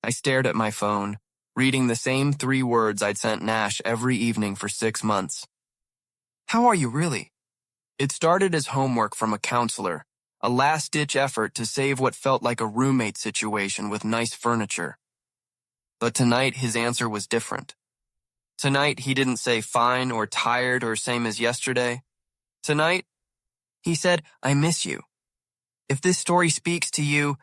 I stared at my phone, reading the same 3 words I'd sent Nash every evening for 6 months. How are you really? It started as homework from a counselor, a last-ditch effort to save what felt like a roommate situation with nice furniture. But tonight his answer was different. Tonight he didn't say fine or tired or same as yesterday. Tonight, he said, I miss you. If this story speaks to you,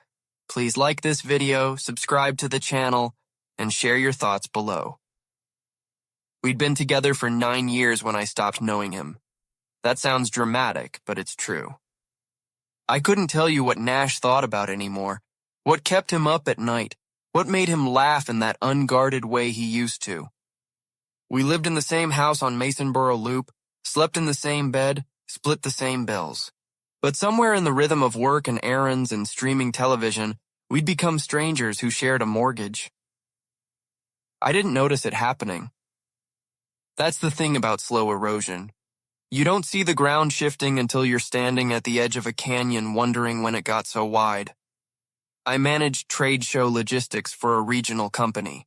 please like this video, subscribe to the channel, and share your thoughts below. We'd been together for 9 years when I stopped knowing him. That sounds dramatic, but it's true. I couldn't tell you what Nash thought about anymore, what kept him up at night, what made him laugh in that unguarded way he used to. We lived in the same house on Masonboro Loop, slept in the same bed, split the same bills. But somewhere in the rhythm of work and errands and streaming television, we'd become strangers who shared a mortgage. I didn't notice it happening. That's the thing about slow erosion. You don't see the ground shifting until you're standing at the edge of a canyon wondering when it got so wide. I managed trade show logistics for a regional company,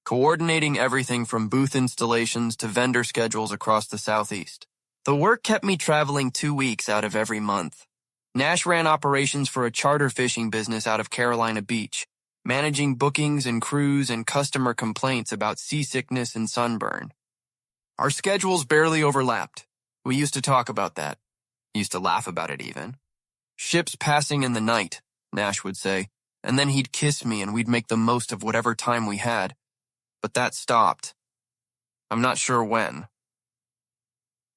coordinating everything from booth installations to vendor schedules across the Southeast. The work kept me traveling 2 weeks out of every month. Nash ran operations for a charter fishing business out of Carolina Beach, managing bookings and crews and customer complaints about seasickness and sunburn. Our schedules barely overlapped. We used to talk about that. Used to laugh about it even. Ships passing in the night, Nash would say, and then he'd kiss me and we'd make the most of whatever time we had. But that stopped. I'm not sure when.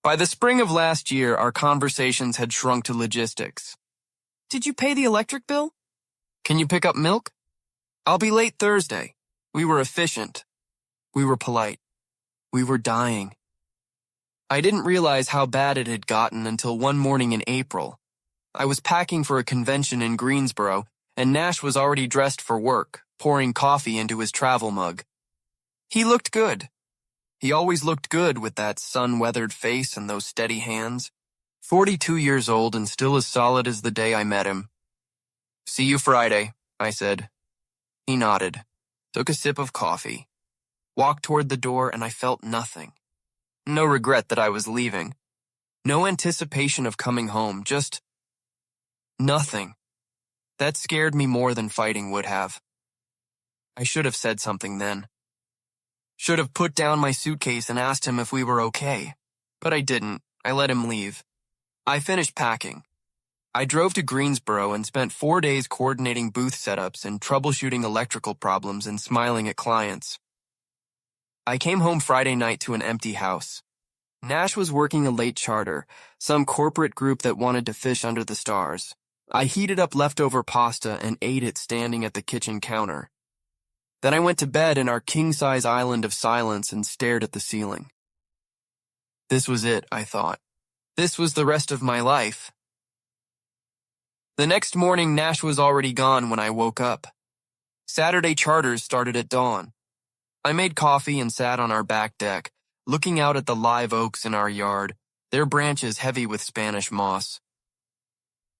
By the spring of last year, our conversations had shrunk to logistics. Did you pay the electric bill? Can you pick up milk? I'll be late Thursday. We were efficient. We were polite. We were dying. I didn't realize how bad it had gotten until one morning in April. I was packing for a convention in Greensboro, and Nash was already dressed for work, pouring coffee into his travel mug. He looked good. He always looked good with that sun-weathered face and those steady hands. 42 years old and still as solid as the day I met him. See you Friday, I said. He nodded, took a sip of coffee, walked toward the door, and I felt nothing. No regret that I was leaving. No anticipation of coming home, just nothing. That scared me more than fighting would have. I should have said something then. Should have put down my suitcase and asked him if we were okay. But I didn't. I let him leave. I finished packing. I drove to Greensboro and spent 4 days coordinating booth setups and troubleshooting electrical problems and smiling at clients. I came home Friday night to an empty house. Nash was working a late charter, some corporate group that wanted to fish under the stars. I heated up leftover pasta and ate it standing at the kitchen counter. Then I went to bed in our king-size island of silence and stared at the ceiling. This was it, I thought. This was the rest of my life. The next morning, Nash was already gone when I woke up. Saturday charters started at dawn. I made coffee and sat on our back deck, looking out at the live oaks in our yard, their branches heavy with Spanish moss.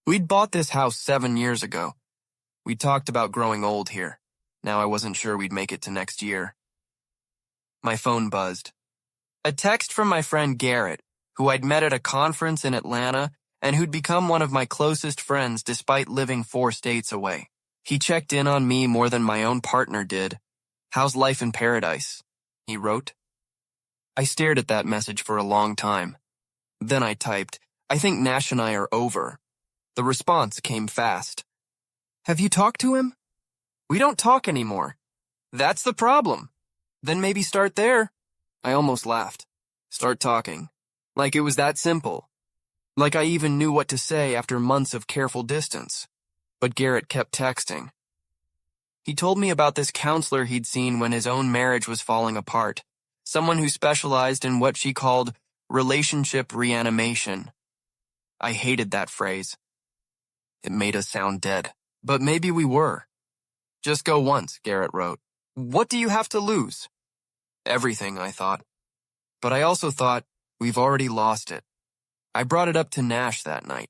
We'd bought this house 7 years ago. We talked about growing old here. Now I wasn't sure we'd make it to next year. My phone buzzed. A text from my friend Garrett, who I'd met at a conference in Atlanta and who'd become one of my closest friends despite living 4 states away. He checked in on me more than my own partner did. How's life in paradise? He wrote. I stared at that message for a long time. Then I typed, I think Nash and I are over. The response came fast. Have you talked to him? We don't talk anymore. That's the problem. Then maybe start there. I almost laughed. Start talking. Like it was that simple. Like I even knew what to say after months of careful distance. But Garrett kept texting. He told me about this counselor he'd seen when his own marriage was falling apart. Someone who specialized in what she called relationship reanimation. I hated that phrase. It made us sound dead. But maybe we were. Just go once, Garrett wrote. What do you have to lose? Everything, I thought. But I also thought, we've already lost it. I brought it up to Nash that night.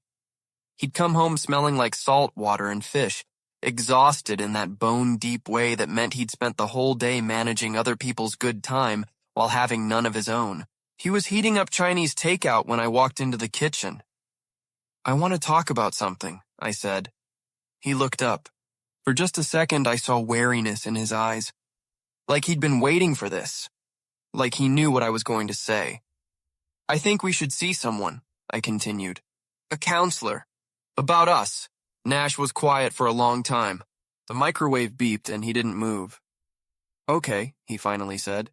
He'd come home smelling like salt water and fish, exhausted in that bone-deep way that meant he'd spent the whole day managing other people's good time while having none of his own. He was heating up Chinese takeout when I walked into the kitchen. "I want to talk about something," I said. He looked up. For just a second, I saw wariness in his eyes. Like he'd been waiting for this. Like he knew what I was going to say. "I think we should see someone," I continued. "A counselor. About us." Nash was quiet for a long time. The microwave beeped and he didn't move. "Okay," he finally said.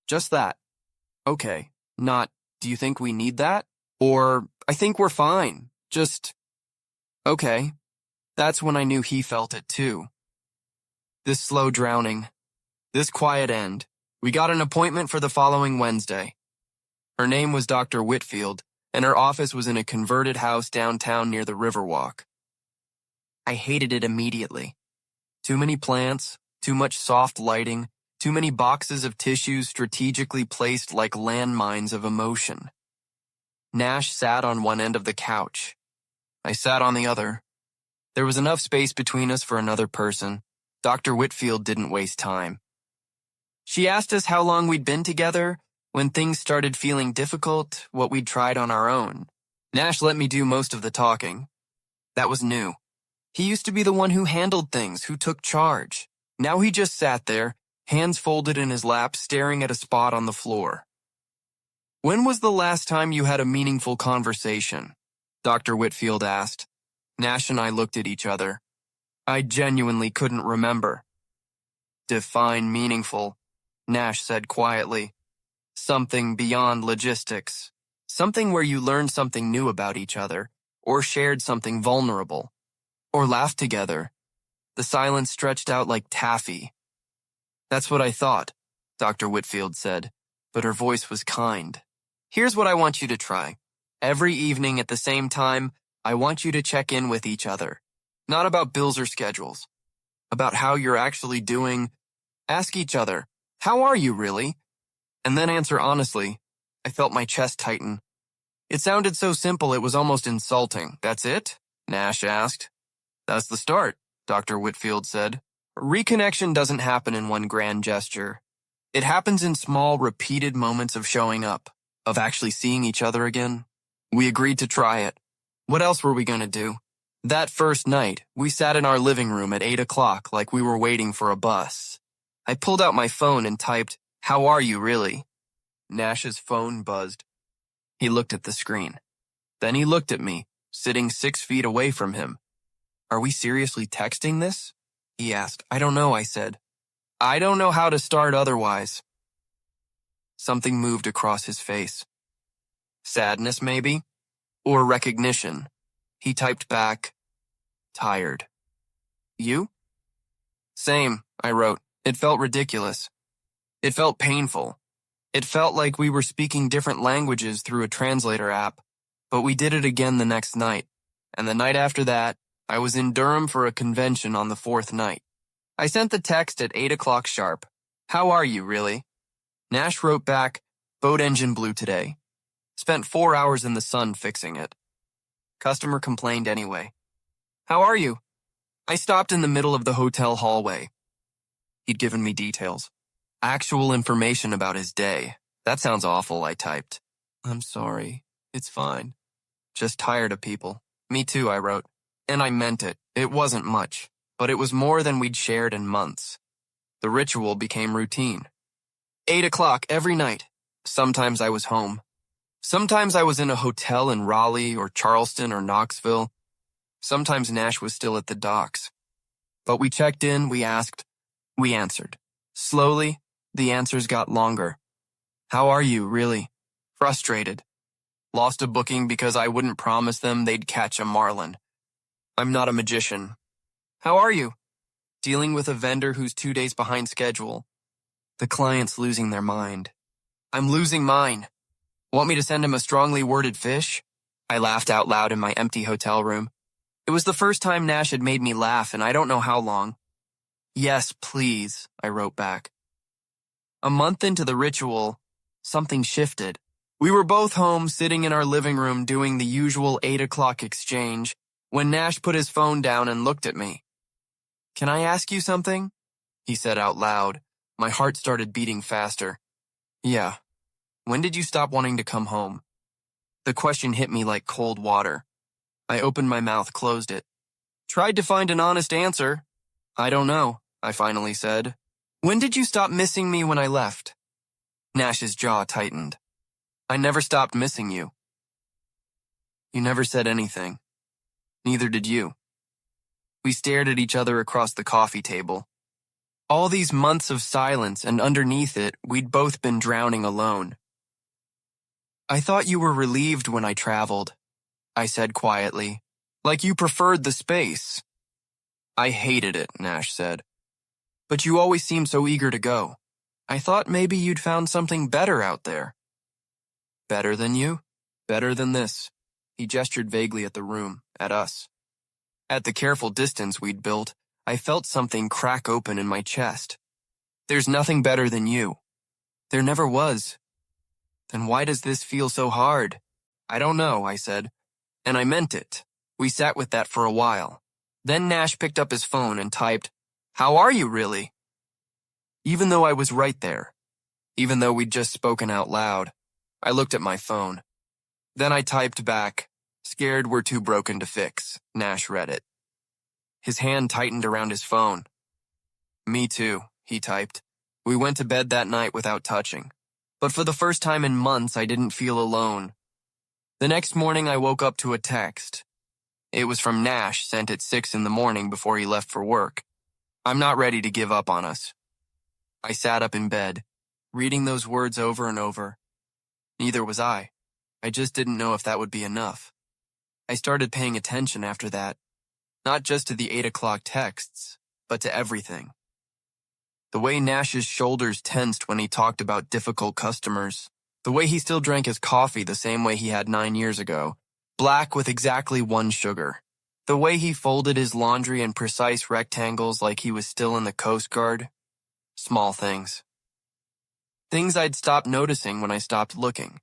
"Just that. Okay. Not, do you think we need that? Or, I think we're fine. Just, okay." That's when I knew he felt it too. This slow drowning. This quiet end. We got an appointment for the following Wednesday. Her name was Dr. Whitfield, and her office was in a converted house downtown near the Riverwalk. I hated it immediately. Too many plants, too much soft lighting, too many boxes of tissues strategically placed like landmines of emotion. Nash sat on one end of the couch. I sat on the other. There was enough space between us for another person. Dr. Whitfield didn't waste time. She asked us how long we'd been together, when things started feeling difficult, what we'd tried on our own. Nash let me do most of the talking. That was new. He used to be the one who handled things, who took charge. Now he just sat there, hands folded in his lap, staring at a spot on the floor. "When was the last time you had a meaningful conversation?" Dr. Whitfield asked. Nash and I looked at each other. I genuinely couldn't remember. "Define meaningful," Nash said quietly. "Something beyond logistics. Something where you learned something new about each other, or shared something vulnerable, or laughed together." The silence stretched out like taffy. "That's what I thought," Dr. Whitfield said, but her voice was kind. "Here's what I want you to try. Every evening at the same time, I want you to check in with each other. Not about bills or schedules. About how you're actually doing. Ask each other, how are you really? And then answer honestly." I felt my chest tighten. It sounded so simple it was almost insulting. "That's it?" Nash asked. "That's the start," Dr. Whitfield said. "Reconnection doesn't happen in one grand gesture. It happens in small, repeated moments of showing up, of actually seeing each other again." We agreed to try it. What else were we going to do? That first night, we sat in our living room at 8 o'clock like we were waiting for a bus. I pulled out my phone and typed, "How are you really?" Nash's phone buzzed. He looked at the screen. Then he looked at me, sitting 6 feet away from him. "Are we seriously texting this?" he asked. "I don't know," I said. "I don't know how to start otherwise." Something moved across his face. Sadness, maybe? Or recognition. He typed back, "Tired." "You?" "Same," I wrote. It felt ridiculous. It felt painful. It felt like we were speaking different languages through a translator app, but we did it again the next night, and the night after that, I was in Durham for a convention on the 4th night. I sent the text at 8 o'clock sharp. "How are you, really?" Nash wrote back, "Boat engine blew today. Spent 4 hours in the sun fixing it. Customer complained anyway." "How are you?" I stopped in the middle of the hotel hallway. He'd given me details. Actual information about his day. "That sounds awful," I typed. "I'm sorry. It's fine. Just tired of people." "Me too," I wrote. And I meant it. It wasn't much, but it was more than we'd shared in months. The ritual became routine. 8 o'clock every night. Sometimes I was home. Sometimes I was in a hotel in Raleigh or Charleston or Knoxville. Sometimes Nash was still at the docks. But we checked in, we asked, we answered. Slowly, the answers got longer. "How are you, really?" Frustrated. Lost a booking because I wouldn't promise them they'd catch a marlin. I'm not a magician. "How are you?" Dealing with a vendor who's 2 days behind schedule. The client's losing their mind. I'm losing mine. Want me to send him a strongly worded fish? I laughed out loud in my empty hotel room. It was the first time Nash had made me laugh in I don't know how long. "Yes, please," I wrote back. A month into the ritual, something shifted. We were both home, sitting in our living room doing the usual 8 o'clock exchange, when Nash put his phone down and looked at me. Can I ask you something? He said out loud. My heart started beating faster. Yeah. When did you stop wanting to come home? The question hit me like cold water. I opened my mouth, closed it. Tried to find an honest answer. I don't know, I finally said. When did you stop missing me when I left? Nash's jaw tightened. I never stopped missing you. You never said anything. Neither did you. We stared at each other across the coffee table. All these months of silence, and underneath it, we'd both been drowning alone. I thought you were relieved when I traveled, I said quietly. Like you preferred the space. I hated it, Nash said. But you always seemed so eager to go. I thought maybe you'd found something better out there. Better than you? Better than this. He gestured vaguely at the room, at us. At the careful distance we'd built, I felt something crack open in my chest. There's nothing better than you. There never was. Then why does this feel so hard? I don't know, I said. And I meant it. We sat with that for a while. Then Nash picked up his phone and typed, "How are you really?" Even though I was right there, even though we'd just spoken out loud, I looked at my phone. Then I typed back, "Scared we're too broken to fix." Nash read it. His hand tightened around his phone. Me too, he typed. We went to bed that night without touching. But for the first time in months, I didn't feel alone. The next morning, I woke up to a text. It was from Nash, sent at 6 in the morning before he left for work. I'm not ready to give up on us. I sat up in bed, reading those words over and over. Neither was I. I just didn't know if that would be enough. I started paying attention after that, not just to the 8 o'clock texts, but to everything. The way Nash's shoulders tensed when he talked about difficult customers. The way he still drank his coffee the same way he had 9 years ago, black with exactly 1 sugar. The way he folded his laundry in precise rectangles like he was still in the Coast Guard. Small things. Things I'd stopped noticing when I stopped looking.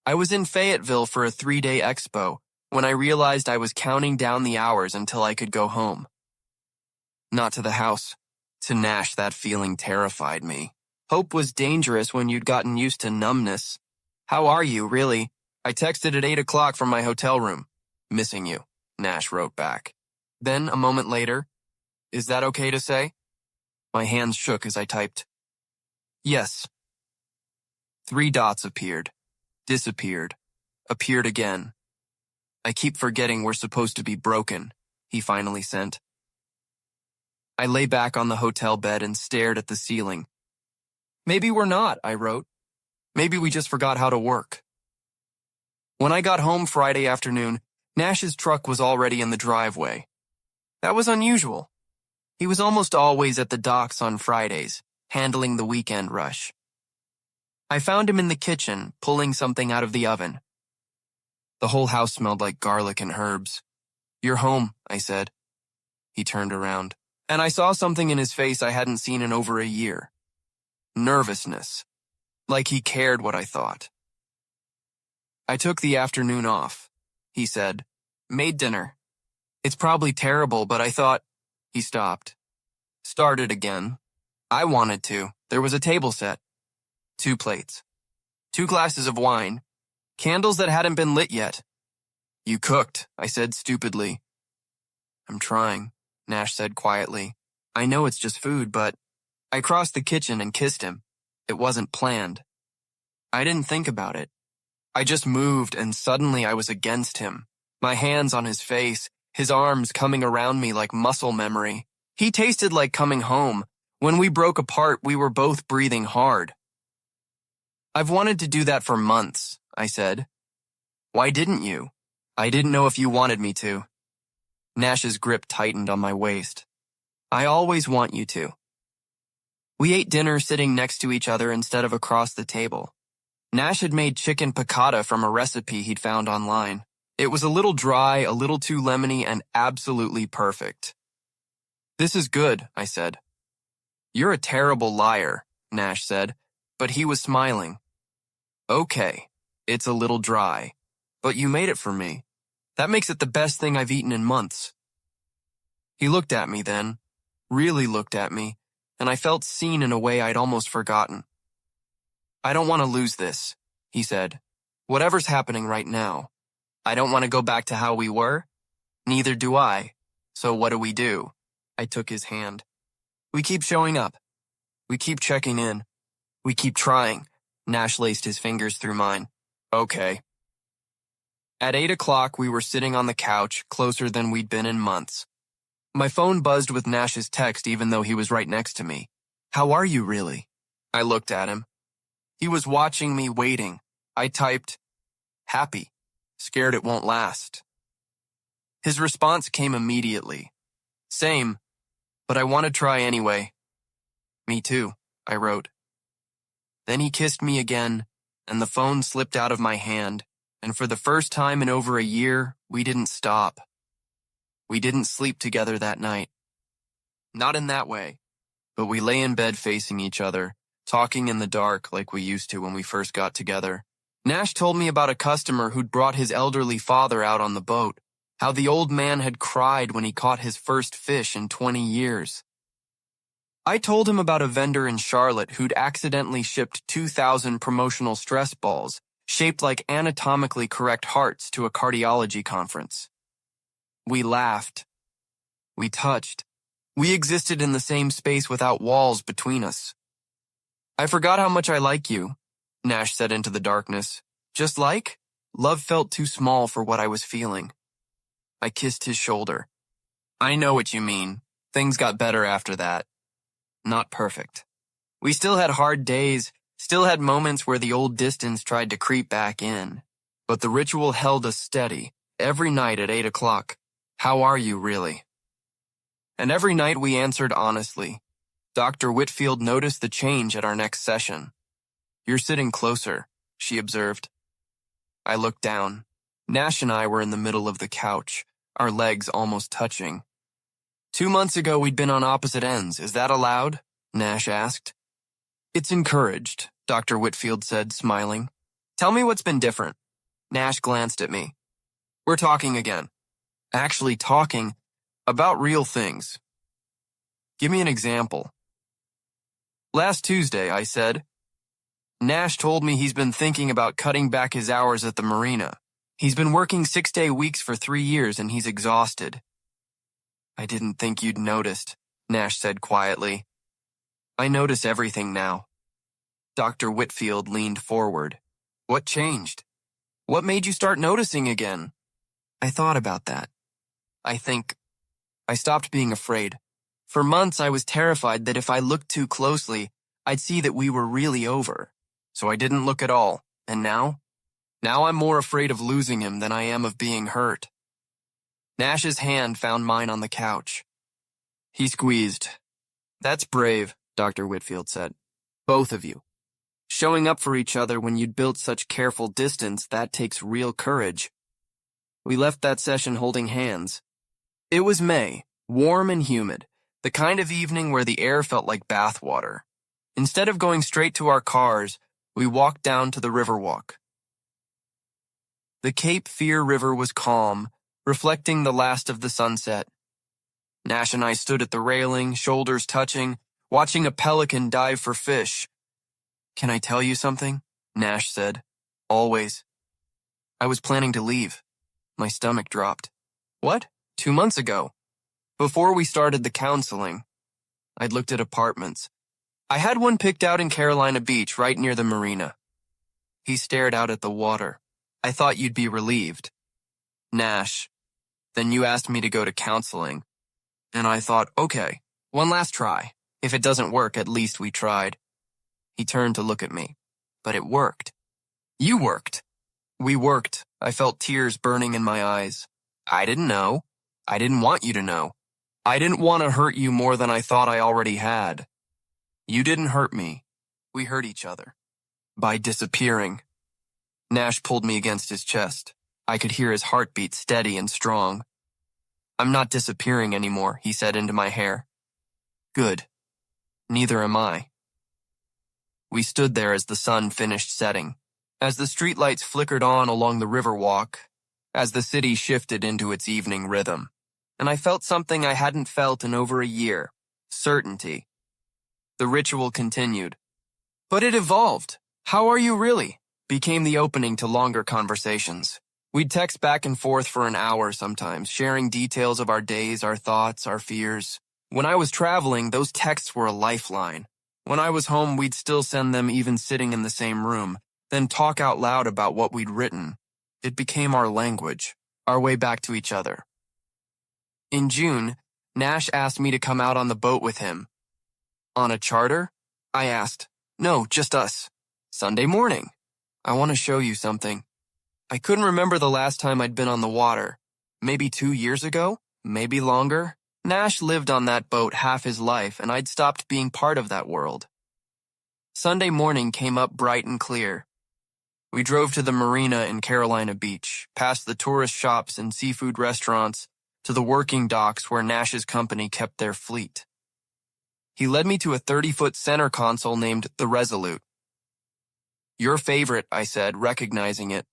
I was in Fayetteville for a 3-day expo when I realized I was counting down the hours until I could go home. Not to the house. To Nash, that feeling terrified me. Hope was dangerous when you'd gotten used to numbness. How are you, really? I texted at 8 o'clock from my hotel room. Missing you, Nash wrote back. Then, a moment later, is that okay to say? My hands shook as I typed. Yes. 3 dots appeared, disappeared, appeared again. I keep forgetting we're supposed to be broken, he finally sent. I lay back on the hotel bed and stared at the ceiling. Maybe we're not, I wrote. Maybe we just forgot how to work. When I got home Friday afternoon, Nash's truck was already in the driveway. That was unusual. He was almost always at the docks on Fridays, handling the weekend rush. I found him in the kitchen, pulling something out of the oven. The whole house smelled like garlic and herbs. You're home, I said. He turned around, and I saw something in his face I hadn't seen in over a year. Nervousness. Like he cared what I thought. I took the afternoon off, he said. Made dinner. It's probably terrible, but I thought... He stopped. Started again. I wanted to. There was a table set. 2 plates. 2 glasses of wine. Candles that hadn't been lit yet. You cooked, I said stupidly. I'm trying, Nash said quietly. I know it's just food, but... I crossed the kitchen and kissed him. It wasn't planned. I didn't think about it. I just moved and suddenly I was against him. My hands on his face, his arms coming around me like muscle memory. He tasted like coming home. When we broke apart, we were both breathing hard. I've wanted to do that for months, I said. Why didn't you? I didn't know if you wanted me to. Nash's grip tightened on my waist. I always want you to. We ate dinner sitting next to each other instead of across the table. Nash had made chicken piccata from a recipe he'd found online. It was a little dry, a little too lemony, and absolutely perfect. This is good, I said. You're a terrible liar, Nash said, but he was smiling. Okay, it's a little dry, but you made it for me. That makes it the best thing I've eaten in months. He looked at me then, really looked at me, and I felt seen in a way I'd almost forgotten. I don't want to lose this, he said. Whatever's happening right now. I don't want to go back to how we were. Neither do I. So what do? I took his hand. We keep showing up. We keep checking in. We keep trying. Nash laced his fingers through mine. Okay. At 8 o'clock, we were sitting on the couch, closer than we'd been in months. My phone buzzed with Nash's text even though he was right next to me. How are you really? I looked at him. He was watching me, waiting. I typed, happy, scared it won't last. His response came immediately. Same, but I want to try anyway. Me too, I wrote. Then he kissed me again, and the phone slipped out of my hand, and for the first time in over a year, we didn't stop. We didn't sleep together that night. Not in that way, but we lay in bed facing each other, talking in the dark like we used to when we first got together. Nash told me about a customer who'd brought his elderly father out on the boat, how the old man had cried when he caught his first fish in 20 years. I told him about a vendor in Charlotte who'd accidentally shipped 2,000 promotional stress balls, shaped like anatomically correct hearts, to a cardiology conference. We laughed. We touched. We existed in the same space without walls between us. I forgot how much I like you, Nash said into the darkness. Just like? Love felt too small for what I was feeling. I kissed his shoulder. I know what you mean. Things got better after that. Not perfect. We still had hard days, still had moments where the old distance tried to creep back in. But the ritual held us steady, every night at 8 o'clock. How are you, really? And every night we answered honestly. Dr. Whitfield noticed the change at our next session. You're sitting closer, she observed. I looked down. Nash and I were in the middle of the couch, our legs almost touching. 2 months ago we'd been on opposite ends. Is that allowed? Nash asked. It's encouraged, Dr. Whitfield said, smiling. Tell me what's been different. Nash glanced at me. We're talking again. Actually talking about real things. Give me an example. Last Tuesday, I said. Nash told me he's been thinking about cutting back his hours at the Marina. He's been working 6-day weeks for 3 years and he's exhausted. I didn't think you'd noticed, Nash said quietly. I notice everything now. Dr. Whitfield leaned forward. What changed? What made you start noticing again? I thought about that. I stopped being afraid. For months I was terrified that if I looked too closely, I'd see that we were really over. So I didn't look at all. And now? Now I'm more afraid of losing him than I am of being hurt. Nash's hand found mine on the couch. He squeezed. That's brave, Dr. Whitfield said. Both of you. Showing up for each other when you'd built such careful distance, that takes real courage. We left that session holding hands. It was May, warm and humid, the kind of evening where the air felt like bathwater. Instead of going straight to our cars, we walked down to the Riverwalk. The Cape Fear River was calm, reflecting the last of the sunset. Nash and I stood at the railing, shoulders touching, watching a pelican dive for fish. Can I tell you something? Nash said. Always. I was planning to leave. My stomach dropped. What? 2 months ago. Before we started the counseling. I'd looked at apartments. I had one picked out in Carolina Beach, right near the Marina. He stared out at the water. I thought you'd be relieved. Nash. Then you asked me to go to counseling. And I thought, okay, one last try. If it doesn't work, at least we tried. He turned to look at me. But it worked. You worked. We worked. I felt tears burning in my eyes. I didn't know. I didn't want you to know. I didn't want to hurt you more than I thought I already had. You didn't hurt me. We hurt each other. By disappearing. Nash pulled me against his chest. I could hear his heartbeat steady and strong. I'm not disappearing anymore, he said into my hair. Good. Neither am I. We stood there as the sun finished setting, as the streetlights flickered on along the Riverwalk, as the city shifted into its evening rhythm. and I felt something I hadn't felt in over a year. Certainty. The ritual continued. But it evolved. How are you really? Became the opening to longer conversations. We'd text back and forth for an hour sometimes, sharing details of our days, our thoughts, our fears. When I was traveling, those texts were a lifeline. When I was home, we'd still send them even sitting in the same room, then talk out loud about what we'd written. It became our language, our way back to each other. In June, Nash asked me to come out on the boat with him. On a charter? I asked. No, just us. Sunday morning. I want to show you something. I couldn't remember the last time I'd been on the water. Maybe 2 years ago? Maybe longer? Nash lived on that boat half his life, and I'd stopped being part of that world. Sunday morning came up bright and clear. We drove to the Marina in Carolina Beach, past the tourist shops and seafood restaurants, to the working docks where Nash's company kept their fleet. He led me to a 30-foot center console named the Resolute. Your favorite, I said, recognizing it.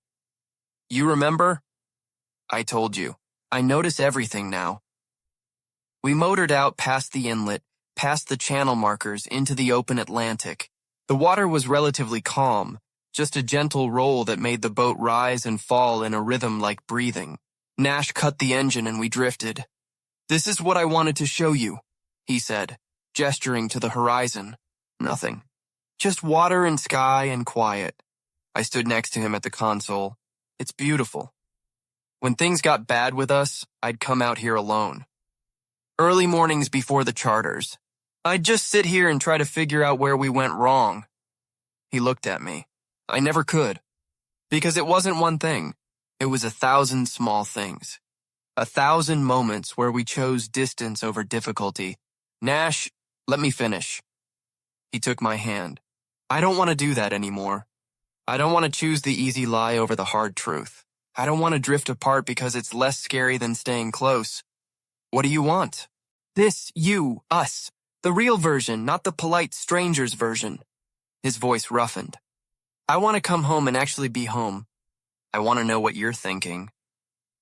You remember? I told you. I notice everything now. We motored out past the inlet, past the channel markers, into the open Atlantic. The water was relatively calm, just a gentle roll that made the boat rise and fall in a rhythm like breathing. Nash cut the engine and we drifted. This is what I wanted to show you, he said, gesturing to the horizon. Nothing. Just water and sky and quiet. I stood next to him at the console. It's beautiful. When things got bad with us, I'd come out here alone. Early mornings before the charters. I'd just sit here and try to figure out where we went wrong. He looked at me. I never could. Because it wasn't one thing. It was 1,000 small things. 1,000 moments where we chose distance over difficulty. Nash, let me finish. He took my hand. I don't want to do that anymore. I don't want to choose the easy lie over the hard truth. I don't want to drift apart because it's less scary than staying close. What do you want? This, you, us. The real version, not the polite stranger's version. His voice roughened. I want to come home and actually be home. I want to know what you're thinking.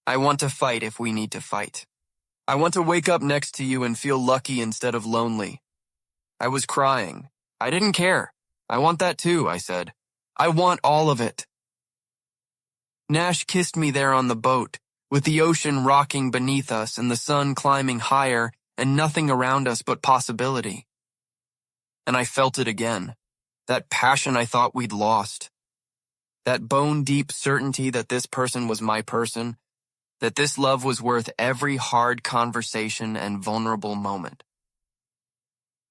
I want to fight if we need to fight. I want to wake up next to you and feel lucky instead of lonely. I was crying. I didn't care. I want that too, I said. I want all of it. Nash kissed me there on the boat, with the ocean rocking beneath us and the sun climbing higher and nothing around us but possibility. And I felt it again, that passion I thought we'd lost. That bone-deep certainty that this person was my person, that this love was worth every hard conversation and vulnerable moment.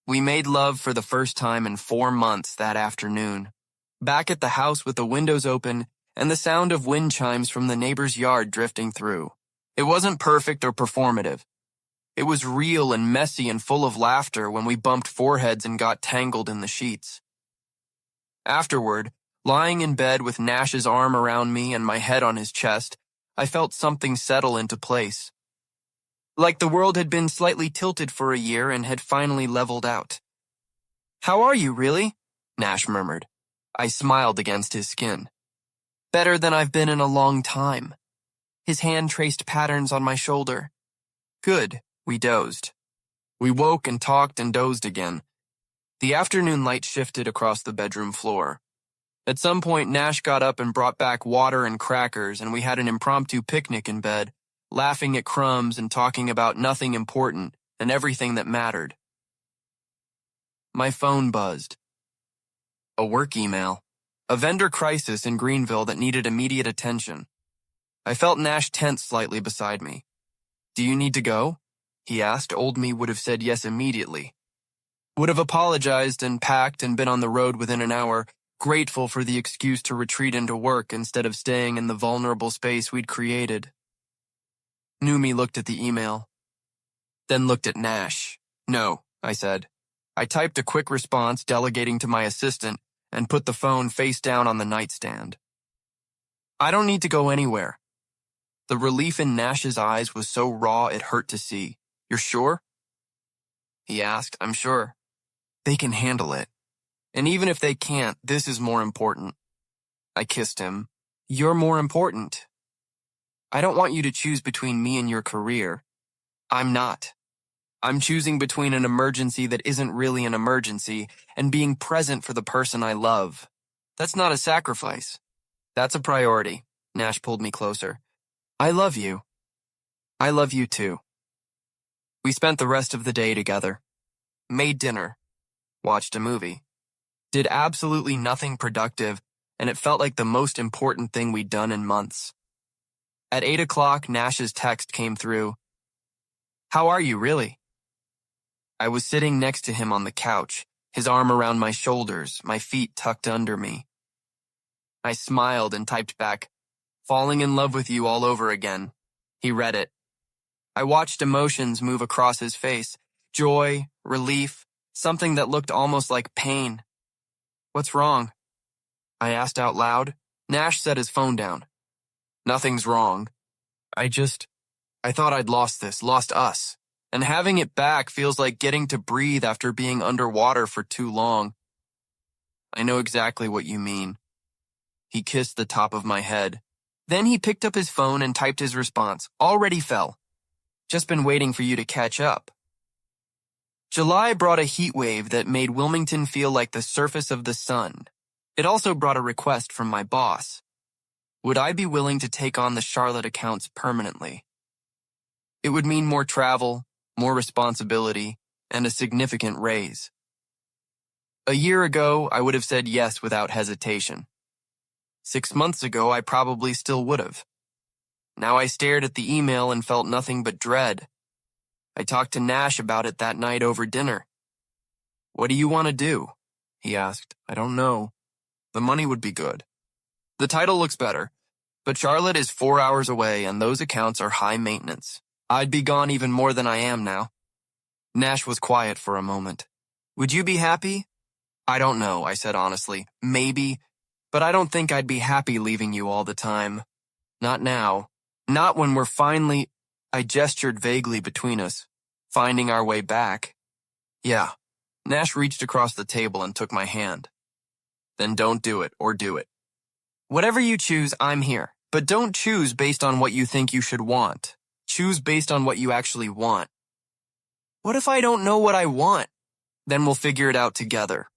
We made love for the first time in 4 months that afternoon, back at the house with the windows open and the sound of wind chimes from the neighbor's yard drifting through. It wasn't perfect or performative. It was real and messy and full of laughter when we bumped foreheads and got tangled in the sheets. Afterward, lying in bed with Nash's arm around me and my head on his chest, I felt something settle into place. Like the world had been slightly tilted for a year and had finally leveled out. How are you, really? Nash murmured. I smiled against his skin. Better than I've been in a long time. His hand traced patterns on my shoulder. Good, we dozed. We woke and talked and dozed again. The afternoon light shifted across the bedroom floor. At some point, Nash got up and brought back water and crackers, and we had an impromptu picnic in bed, laughing at crumbs and talking about nothing important and everything that mattered. My phone buzzed. A work email. A vendor crisis in Greenville that needed immediate attention. I felt Nash tense slightly beside me. Do you need to go? He asked. Old me would have said yes immediately. Would have apologized and packed and been on the road within an hour, grateful for the excuse to retreat into work instead of staying in the vulnerable space we'd created. Numi looked at the email, then looked at Nash. No, I said. I typed a quick response delegating to my assistant and put the phone face down on the nightstand. I don't need to go anywhere. The relief in Nash's eyes was so raw it hurt to see. You're sure? He asked. I'm sure. They can handle it. And even if they can't, this is more important. I kissed him. You're more important. I don't want you to choose between me and your career. I'm not. I'm choosing between an emergency that isn't really an emergency and being present for the person I love. That's not a sacrifice. That's a priority. Nash pulled me closer. I love you. I love you too. We spent the rest of the day together. Made dinner. Watched a movie. Did absolutely nothing productive, and it felt like the most important thing we'd done in months. At 8 o'clock, Nash's text came through. How are you, really? I was sitting next to him on the couch, his arm around my shoulders, my feet tucked under me. I smiled and typed back, falling in love with you all over again. He read it. I watched emotions move across his face, joy, relief, something that looked almost like pain. What's wrong? I asked out loud. Nash set his phone down. Nothing's wrong. I thought I'd lost us. And having it back feels like getting to breathe after being underwater for too long. I know exactly what you mean. He kissed the top of my head. Then he picked up his phone and typed his response. Already fell. Just been waiting for you to catch up. July brought a heat wave that made Wilmington feel like the surface of the sun. It also brought a request from my boss. Would I be willing to take on the Charlotte accounts permanently? It would mean more travel, more responsibility, and a significant raise. A year ago, I would have said yes without hesitation. 6 months ago, I probably still would have. Now I stared at the email and felt nothing but dread. I talked to Nash about it that night over dinner. What do you want to do? He asked. I don't know. The money would be good. The title looks better, but Charlotte is 4 hours away and those accounts are high maintenance. I'd be gone even more than I am now. Nash was quiet for a moment. Would you be happy? I don't know, I said honestly. Maybe, but I don't think I'd be happy leaving you all the time. Not now. Not when we're finally... I gestured vaguely between us, finding our way back. Yeah. Nash reached across the table and took my hand. Then don't do it, or do it. Whatever you choose, I'm here. But don't choose based on what you think you should want. Choose based on what you actually want. What if I don't know what I want? Then we'll figure it out together.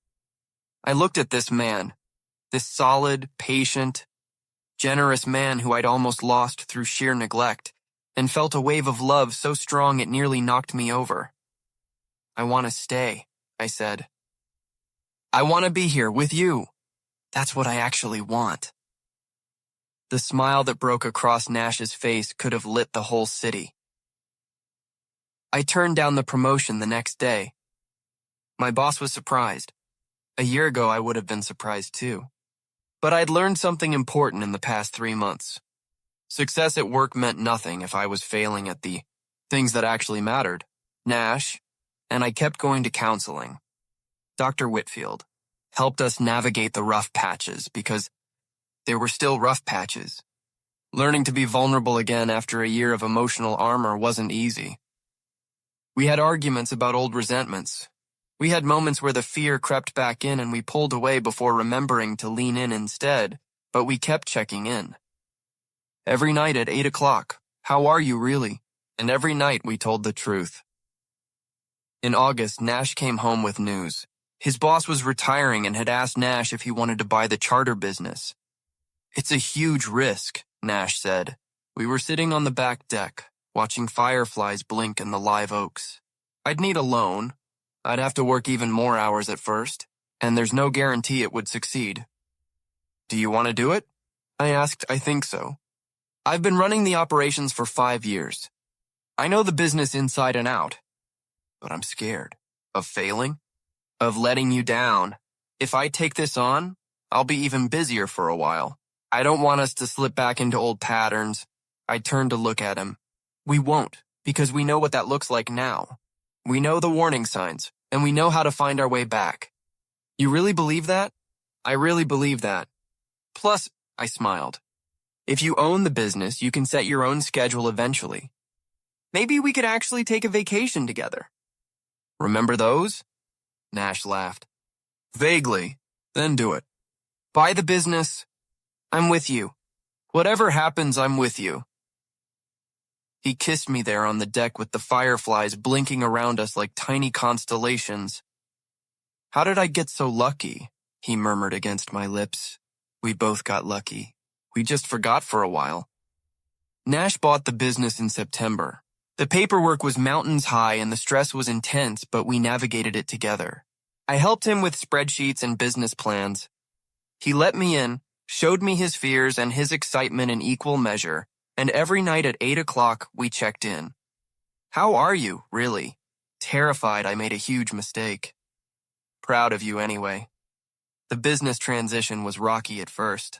I looked at this man, this solid, patient, generous man who I'd almost lost through sheer neglect, and felt a wave of love so strong it nearly knocked me over. I want to stay, I said. I want to be here with you. That's what I actually want. The smile that broke across Nash's face could have lit the whole city. I turned down the promotion the next day. My boss was surprised. A year ago, I would have been surprised too. But I'd learned something important in the past 3 months. Success at work meant nothing if I was failing at the things that actually mattered. Nash, and I kept going to counseling. Dr. Whitfield helped us navigate the rough patches because there were still rough patches. Learning to be vulnerable again after a year of emotional armor wasn't easy. We had arguments about old resentments. We had moments where the fear crept back in and we pulled away before remembering to lean in instead, but we kept checking in. Every night at 8 o'clock, how are you really? And every night we told the truth. In August, Nash came home with news. His boss was retiring and had asked Nash if he wanted to buy the charter business. It's a huge risk, Nash said. We were sitting on the back deck, watching fireflies blink in the live oaks. I'd need a loan. I'd have to work even more hours at first, and there's no guarantee it would succeed. Do you want to do it? I asked. I think so. I've been running the operations for 5 years. I know the business inside and out, but I'm scared of failing, of letting you down. If I take this on, I'll be even busier for a while. I don't want us to slip back into old patterns. I turned to look at him. We won't, because we know what that looks like now. We know the warning signs, and we know how to find our way back. You really believe that? I really believe that. Plus, I smiled. If you own the business, you can set your own schedule eventually. Maybe we could actually take a vacation together. Remember those? Nash laughed. Vaguely. Then do it. Buy the business. I'm with you. Whatever happens, I'm with you. He kissed me there on the deck with the fireflies blinking around us like tiny constellations. "How did I get so lucky?" he murmured against my lips. "We both got lucky. We just forgot for a while." Nash bought the business in September. The paperwork was mountains high and the stress was intense, but we navigated it together. I helped him with spreadsheets and business plans. He let me in, showed me his fears and his excitement in equal measure, and every night at 8 o'clock we checked in. "How are you, really?" Terrified I made a huge mistake. "Proud of you anyway." The business transition was rocky at first.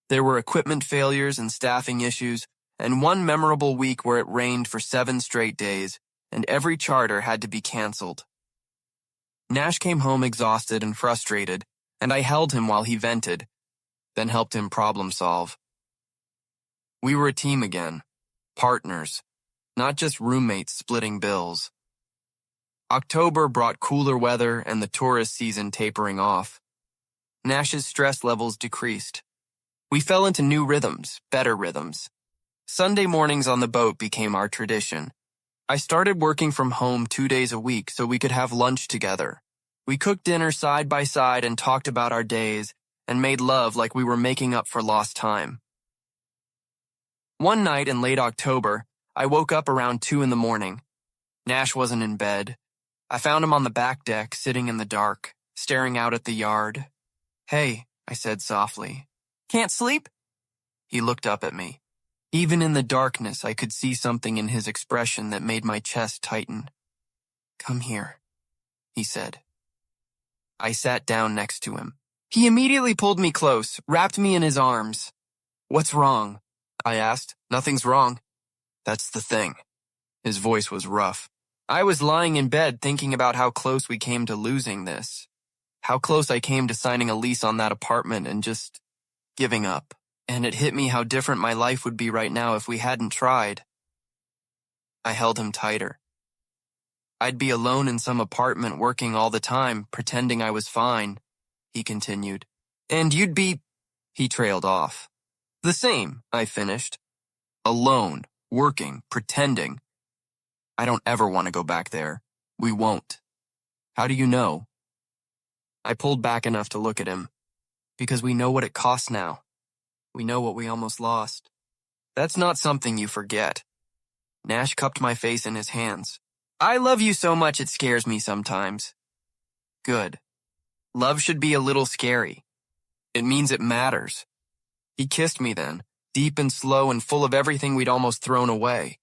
There were equipment failures and staffing issues, and one memorable week where it rained for 7 straight days, and every charter had to be canceled. Nash came home exhausted and frustrated, and I held him while he vented, then helped him problem solve. We were a team again, partners, not just roommates splitting bills. October brought cooler weather and the tourist season tapering off. Nash's stress levels decreased. We fell into new rhythms, better rhythms. Sunday mornings on the boat became our tradition. I started working from home 2 days a week so we could have lunch together. We cooked dinner side by side and talked about our days and made love like we were making up for lost time. One night in late October, I woke up around 2 in the morning. Nash wasn't in bed. I found him on the back deck, sitting in the dark, staring out at the yard. "Hey," I said softly. "Can't sleep?" He looked up at me. Even in the darkness, I could see something in his expression that made my chest tighten. "Come here," he said. I sat down next to him. He immediately pulled me close, wrapped me in his arms. "What's wrong?" I asked. "Nothing's wrong." "That's the thing." His voice was rough. I was lying in bed thinking about how close we came to losing this. How close I came to signing a lease on that apartment and just giving up. And it hit me how different my life would be right now if we hadn't tried. I held him tighter. "I'd be alone in some apartment working all the time, pretending I was fine," he continued. "And you'd be—" He trailed off. "The same," I finished. "Alone, working, pretending. I don't ever want to go back there. We won't." "How do you know?" I pulled back enough to look at him. "Because we know what it costs now. We know what we almost lost." "That's not something you forget." Nash cupped my face in his hands. "I love you so much it scares me sometimes." "Good. Love should be a little scary. It means it matters." He kissed me then, deep and slow and full of everything we'd almost thrown away.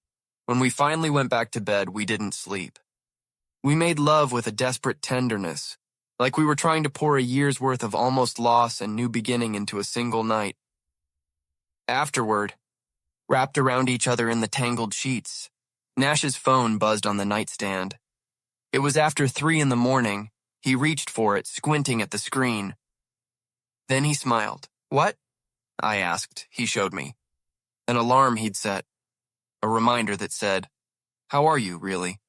When we finally went back to bed, we didn't sleep. We made love with a desperate tenderness, like we were trying to pour a year's worth of almost loss and new beginning into a single night. Afterward, wrapped around each other in the tangled sheets, Nash's phone buzzed on the nightstand. It was after 3 in the morning. He reached for it, squinting at the screen. Then he smiled. "What?" I asked. He showed me. An alarm he'd set. A reminder that said, "How are you, really?"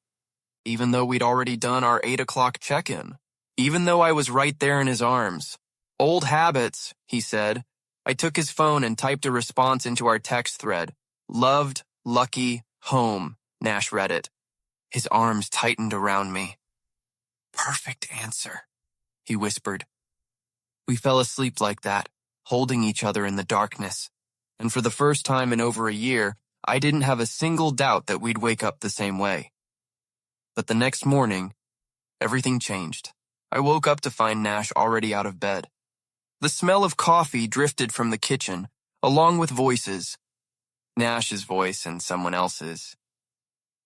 Even though we'd already done our 8 o'clock check-in. Even though I was right there in his arms. "Old habits," he said. I took his phone and typed a response into our text thread. "Loved, lucky, home," Nash read it. His arms tightened around me. "Perfect answer," he whispered. We fell asleep like that, holding each other in the darkness. And for the first time in over a year, I didn't have a single doubt that we'd wake up the same way. But the next morning, everything changed. I woke up to find Nash already out of bed. The smell of coffee drifted from the kitchen, along with voices. Nash's voice and someone else's.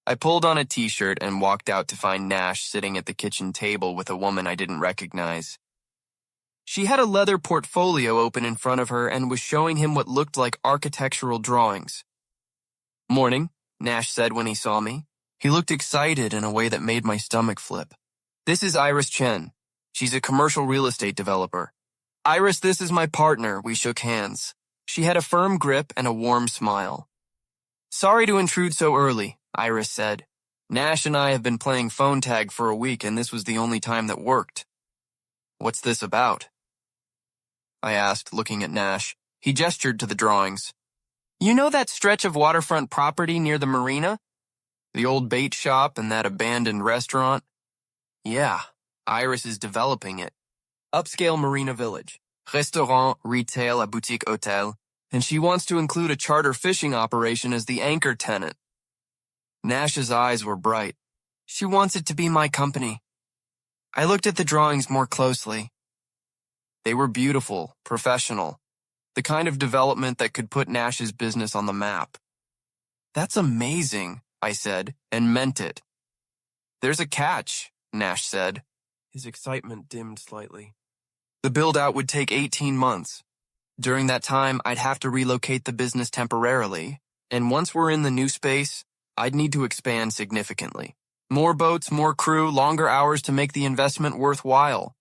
I pulled on a t-shirt and walked out to find Nash sitting at the kitchen table with a woman I didn't recognize. She had a leather portfolio open in front of her and was showing him what looked like architectural drawings. "Morning," Nash said when he saw me. He looked excited in a way that made my stomach flip. "This is Iris Chen. She's a commercial real estate developer." "Iris, this is my partner." We shook hands. She had a firm grip and a warm smile. "Sorry to intrude so early," Iris said. "Nash and I have been playing phone tag for a week and this was the only time that worked." "What's this about?" I asked, looking at Nash. He gestured to the drawings. You know that stretch of waterfront property near the Marina? The old bait shop and that abandoned restaurant? Yeah, Iris is developing it. Upscale Marina Village. Restaurant, retail, a boutique hotel. And she wants to include a charter fishing operation as the anchor tenant. Nash's eyes were bright. She wants it to be my company. I looked at the drawings more closely. They were beautiful, professional, the kind of development that could put Nash's business on the map. That's amazing, I said, and meant it. There's a catch, Nash said. His excitement dimmed slightly. The build-out would take 18 months. During that time, I'd have to relocate the business temporarily, and once we're in the new space, I'd need to expand significantly. More boats, more crew, longer hours to make the investment worthwhile.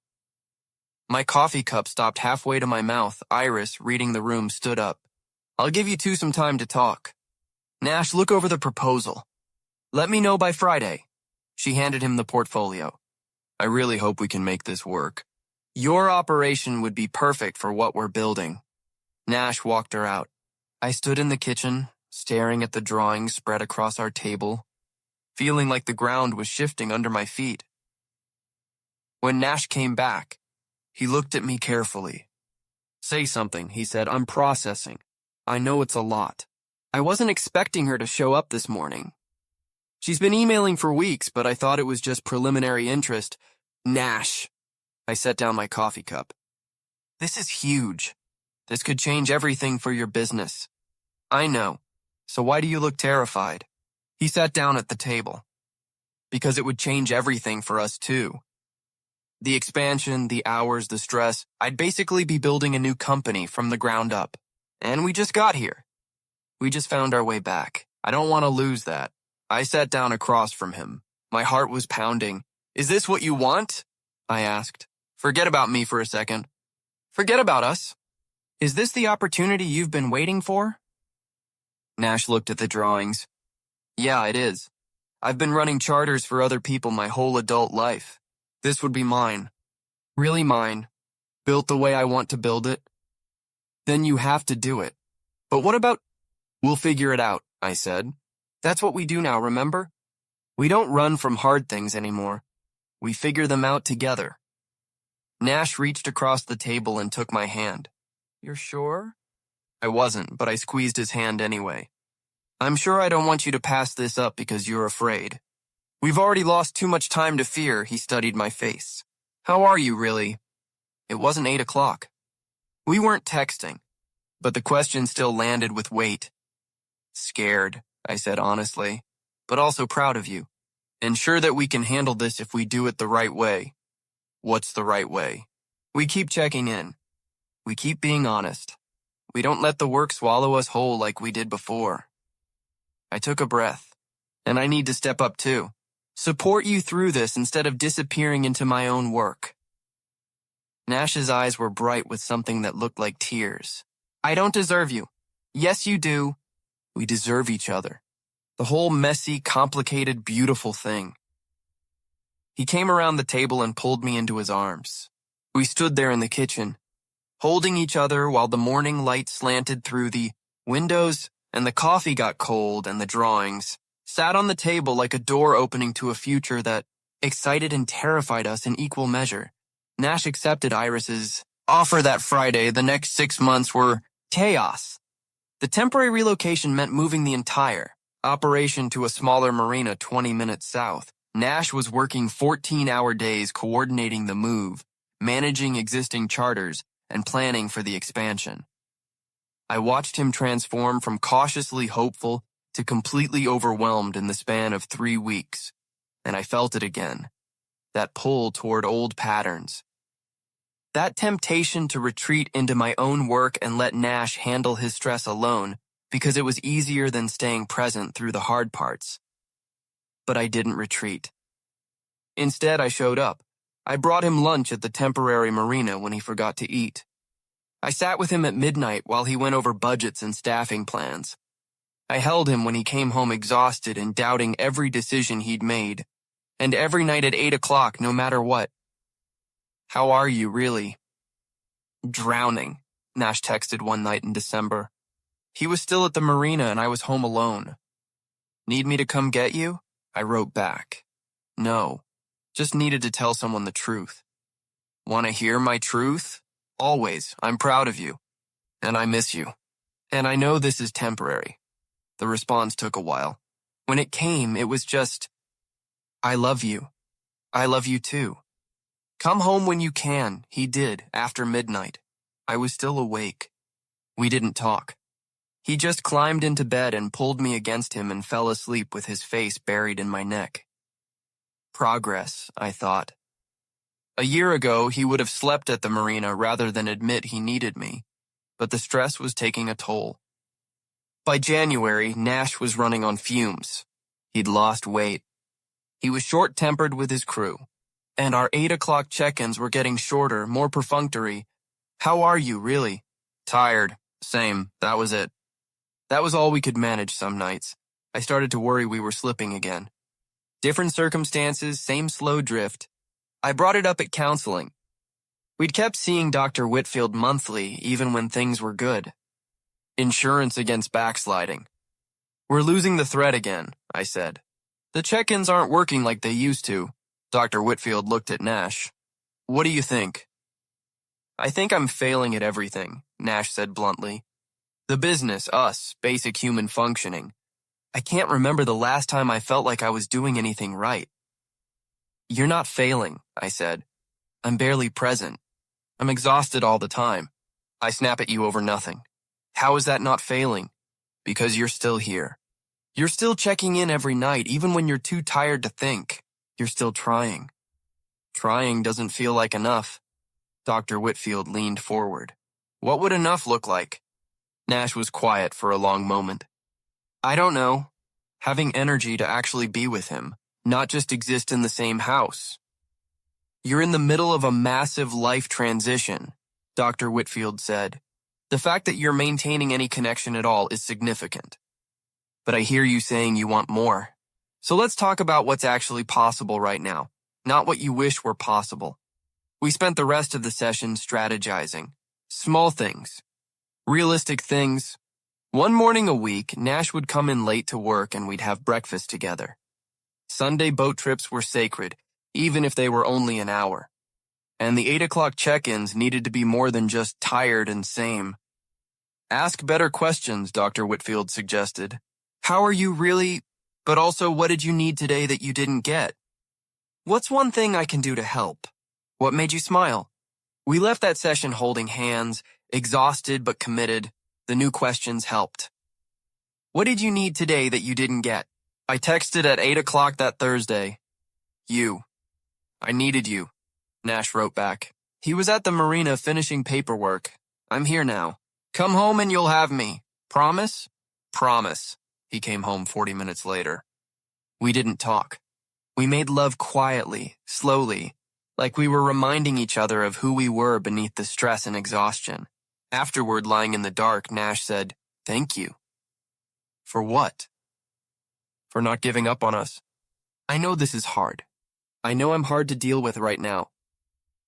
My coffee cup stopped halfway to my mouth. Iris, reading the room, stood up. I'll give you two some time to talk. Nash, look over the proposal. Let me know by Friday. She handed him the portfolio. I really hope we can make this work. Your operation would be perfect for what we're building. Nash walked her out. I stood in the kitchen, staring at the drawings spread across our table, feeling like the ground was shifting under my feet. When Nash came back, he looked at me carefully. Say something, he said. I'm processing. I know it's a lot. I wasn't expecting her to show up this morning. She's been emailing for weeks, but I thought it was just preliminary interest. Nash. I set down my coffee cup. This is huge. This could change everything for your business. I know. So why do you look terrified? He sat down at the table. Because it would change everything for us too. The expansion, the hours, the stress, I'd basically be building a new company from the ground up. And we just got here. We just found our way back. I don't want to lose that. I sat down across from him. My heart was pounding. Is this what you want? I asked. Forget about me for a second. Forget about us. Is this the opportunity you've been waiting for? Nash looked at the drawings. Yeah, it is. I've been running charters for other people my whole adult life. This would be mine. Really mine. Built the way I want to build it. Then you have to do it. But what about... We'll figure it out, I said. That's what we do now, remember? We don't run from hard things anymore. We figure them out together. Nash reached across the table and took my hand. You're sure? I wasn't, but I squeezed his hand anyway. I'm sure I don't want you to pass this up because you're afraid. We've already lost too much time to fear, he studied my face. How are you, really? It wasn't 8 o'clock. We weren't texting, but the question still landed with weight. Scared, I said honestly, but also proud of you. And sure that we can handle this if we do it the right way. What's the right way? We keep checking in. We keep being honest. We don't let the work swallow us whole like we did before. I took a breath. And I need to step up too. Support you through this instead of disappearing into my own work. Nash's eyes were bright with something that looked like tears. I don't deserve you. Yes, you do. We deserve each other. The whole messy, complicated, beautiful thing. He came around the table and pulled me into his arms. We stood there in the kitchen, holding each other while the morning light slanted through the windows and the coffee got cold and the drawings sat on the table like a door opening to a future that excited and terrified us in equal measure. Nash accepted Iris's offer that Friday. The next 6 months were chaos. The temporary relocation meant moving the entire operation to a smaller marina 20 minutes south. Nash was working 14-hour days coordinating the move, managing existing charters, and planning for the expansion. I watched him transform from cautiously hopeful to completely overwhelmed in the span of 3 weeks, and I felt it again, that pull toward old patterns. That temptation to retreat into my own work and let Nash handle his stress alone because it was easier than staying present through the hard parts. But I didn't retreat. Instead, I showed up. I brought him lunch at the temporary marina when he forgot to eat. I sat with him at midnight while he went over budgets and staffing plans. I held him when he came home exhausted and doubting every decision he'd made, and every night at 8 o'clock, no matter what. How are you, really? Drowning, Nash texted one night in December. He was still at the Marina and I was home alone. Need me to come get you? I wrote back. No, just needed to tell someone the truth. Want to hear my truth? Always. I'm proud of you. And I miss you. And I know this is temporary. The response took a while. When it came, it was just, I love you. I love you too. Come home when you can. He did, after midnight. I was still awake. We didn't talk. He just climbed into bed and pulled me against him and fell asleep with his face buried in my neck. Progress, I thought. A year ago, he would have slept at the Marina rather than admit he needed me, but the stress was taking a toll. By January, Nash was running on fumes. He'd lost weight. He was short-tempered with his crew, and our 8 o'clock check-ins were getting shorter, more perfunctory. How are you, really? Tired. Same. That was it. That was all we could manage some nights. I started to worry we were slipping again. Different circumstances, same slow drift. I brought it up at counseling. We'd kept seeing Dr. Whitfield monthly, even when things were good. Insurance against backsliding. We're losing the thread again, I said. The check-ins aren't working like they used to. Dr. Whitfield looked at Nash. What do you think? I think I'm failing at everything, Nash said bluntly. The business, us, basic human functioning. I can't remember the last time I felt like I was doing anything right. You're not failing, I said. I'm barely present. I'm exhausted all the time. I snap at you over nothing. How is that not failing? Because you're still here. You're still checking in every night, even when you're too tired to think. You're still trying. Trying doesn't feel like enough. Dr. Whitfield leaned forward. What would enough look like? Nash was quiet for a long moment. I don't know. Having energy to actually be with him, not just exist in the same house. You're in the middle of a massive life transition, Dr. Whitfield said. The fact that you're maintaining any connection at all is significant. But I hear you saying you want more. So let's talk about what's actually possible right now, not what you wish were possible. We spent the rest of the session strategizing. Small things. Realistic things. One morning a week, Nash would come in late to work and we'd have breakfast together. Sunday boat trips were sacred, even if they were only an hour. And the 8 o'clock check-ins needed to be more than just tired and same. Ask better questions, Dr. Whitfield suggested. How are you really? But also, what did you need today that you didn't get? What's one thing I can do to help? What made you smile? We left that session holding hands, exhausted but committed. The new questions helped. What did you need today that you didn't get? I texted at 8 o'clock that Thursday. You. I needed you, Nash wrote back. He was at the Marina finishing paperwork. I'm here now. Come home and you'll have me. Promise? Promise. He came home 40 minutes later. We didn't talk. We made love quietly, slowly, like we were reminding each other of who we were beneath the stress and exhaustion. Afterward, lying in the dark, Nash said, "Thank you." For what? For not giving up on us. I know this is hard. I know I'm hard to deal with right now.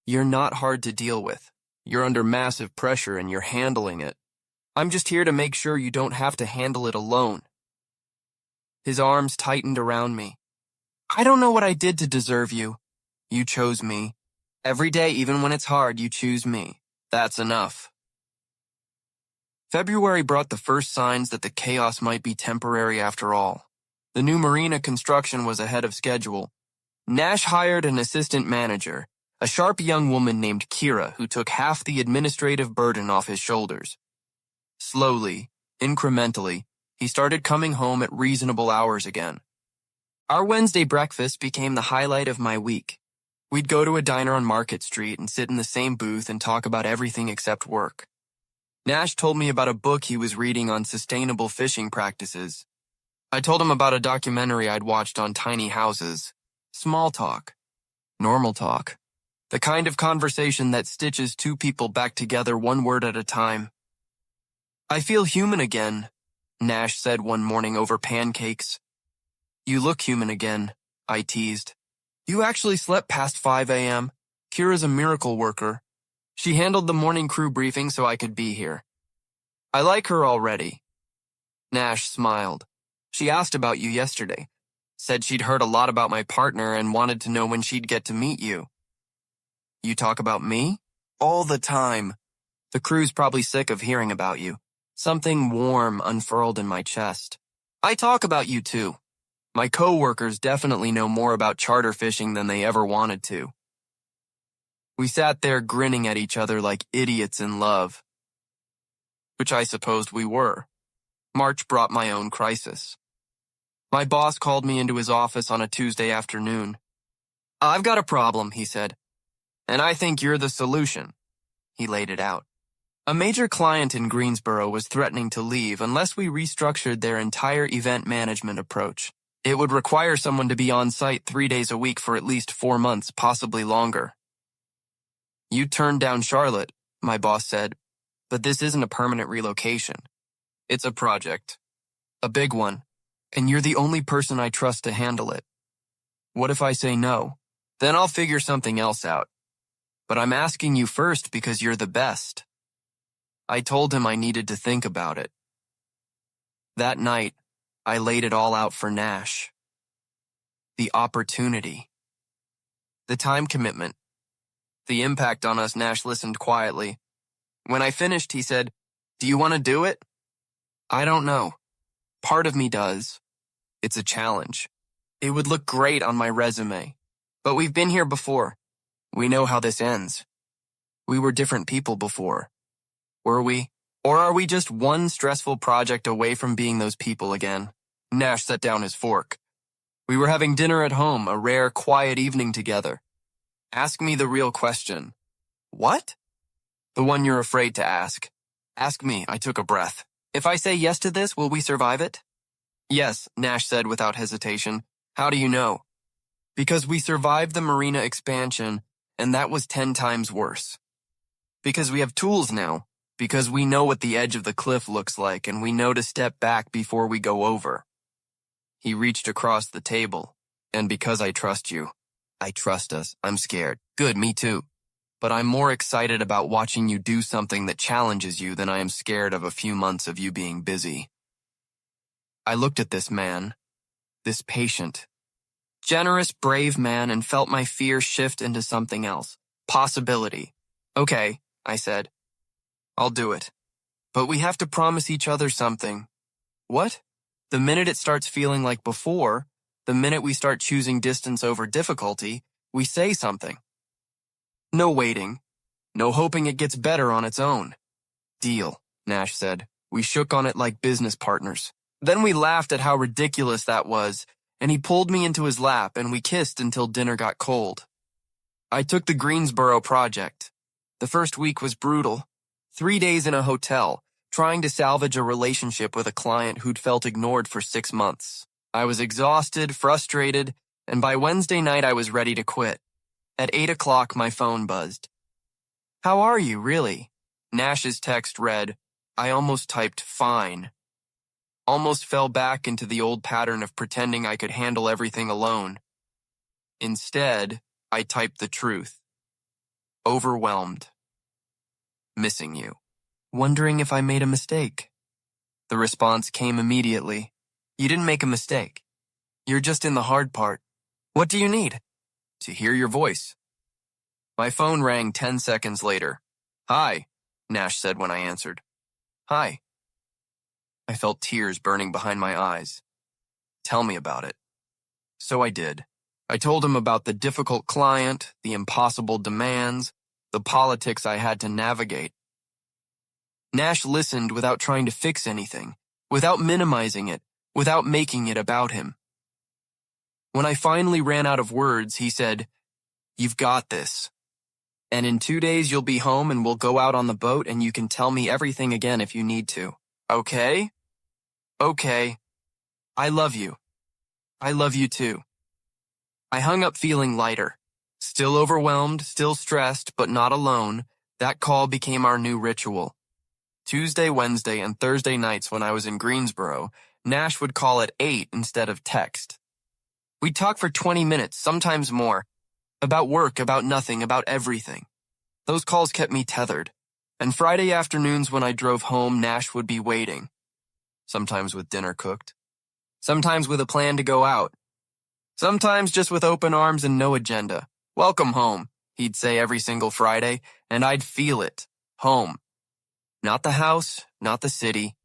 You're not hard to deal with. You're under massive pressure and you're handling it. I'm just here to make sure you don't have to handle it alone. His arms tightened around me. I don't know what I did to deserve you. You chose me. Every day, even when it's hard, you choose me. That's enough. February brought the first signs that the chaos might be temporary after all. The new Marina construction was ahead of schedule. Nash hired an assistant manager, a sharp young woman named Kira who took half the administrative burden off his shoulders. Slowly, incrementally, he started coming home at reasonable hours again. Our Wednesday breakfast became the highlight of my week. We'd go to a diner on Market Street and sit in the same booth and talk about everything except work. Nash told me about a book he was reading on sustainable fishing practices. I told him about a documentary I'd watched on tiny houses. Small talk. Normal talk. The kind of conversation that stitches two people back together one word at a time. I feel human again, Nash said one morning over pancakes. You look human again, I teased. You actually slept past 5 a.m. Kira's a miracle worker. She handled the morning crew briefing so I could be here. I like her already. Nash smiled. She asked about you yesterday. Said she'd heard a lot about my partner and wanted to know when she'd get to meet you. You talk about me? All the time. The crew's probably sick of hearing about you. Something warm unfurled in my chest. I talk about you too. My coworkers definitely know more about charter fishing than they ever wanted to. We sat there grinning at each other like idiots in love. Which I supposed we were. March brought my own crisis. My boss called me into his office on a Tuesday afternoon. I've got a problem, he said. And I think you're the solution. He laid it out. A major client in Greensboro was threatening to leave unless we restructured their entire event management approach. It would require someone to be on site 3 days a week for at least 4 months, possibly longer. You turned down Charlotte, my boss said, but this isn't a permanent relocation. It's a project. A big one. And you're the only person I trust to handle it. What if I say no? Then I'll figure something else out. But I'm asking you first because you're the best. I told him I needed to think about it. That night, I laid it all out for Nash. The opportunity. The time commitment. The impact on us. Nash listened quietly. When I finished, he said, "Do you want to do it?" I don't know. Part of me does. It's a challenge. It would look great on my resume. But we've been here before. We know how this ends. We were different people before. Were we? Or are we just one stressful project away from being those people again? Nash set down his fork. We were having dinner at home, a rare, quiet evening together. Ask me the real question. What? The one you're afraid to ask. Ask me, I took a breath. If I say yes to this, will we survive it? Yes, Nash said without hesitation. How do you know? Because we survived the Marina expansion, and that was 10 times worse. Because we have tools now. Because we know what the edge of the cliff looks like, and we know to step back before we go over. He reached across the table. And because I trust you. I trust us. I'm scared. Good, me too. But I'm more excited about watching you do something that challenges you than I am scared of a few months of you being busy. I looked at this man, this patient, generous, brave man, and felt my fear shift into something else. Possibility. Okay, I said. I'll do it. But we have to promise each other something. What? The minute it starts feeling like before, the minute we start choosing distance over difficulty, we say something. No waiting. No hoping it gets better on its own. Deal, Nash said. We shook on it like business partners. Then we laughed at how ridiculous that was, and he pulled me into his lap and we kissed until dinner got cold. I took the Greensboro project. The first week was brutal. 3 days in a hotel, trying to salvage a relationship with a client who'd felt ignored for 6 months. I was exhausted, frustrated, and by Wednesday night I was ready to quit. At 8 o'clock, my phone buzzed. How are you, really? Nash's text read, I almost typed fine. Almost fell back into the old pattern of pretending I could handle everything alone. Instead, I typed the truth. Overwhelmed. Missing you. Wondering if I made a mistake. The response came immediately. You didn't make a mistake. You're just in the hard part. What do you need? To hear your voice. My phone rang 10 seconds later. Hi, Nash said when I answered. Hi. I felt tears burning behind my eyes. Tell me about it. So I did. I told him about the difficult client, the impossible demands, the politics I had to navigate. Nash listened without trying to fix anything, without minimizing it, without making it about him. When I finally ran out of words, he said, You've got this. And in 2 days you'll be home and we'll go out on the boat and you can tell me everything again if you need to. Okay? Okay. I love you. I love you too. I hung up feeling lighter. Still overwhelmed, still stressed, but not alone. That call became our new ritual. Tuesday, Wednesday, and Thursday nights when I was in Greensboro, Nash would call at 8 instead of text. We'd talk for 20 minutes, sometimes more. About work, about nothing, about everything. Those calls kept me tethered. And Friday afternoons when I drove home, Nash would be waiting. sometimes with dinner cooked, sometimes with a plan to go out, sometimes just with open arms and no agenda. Welcome home, he'd say every single Friday, and I'd feel it. Home. Not the house, not the city.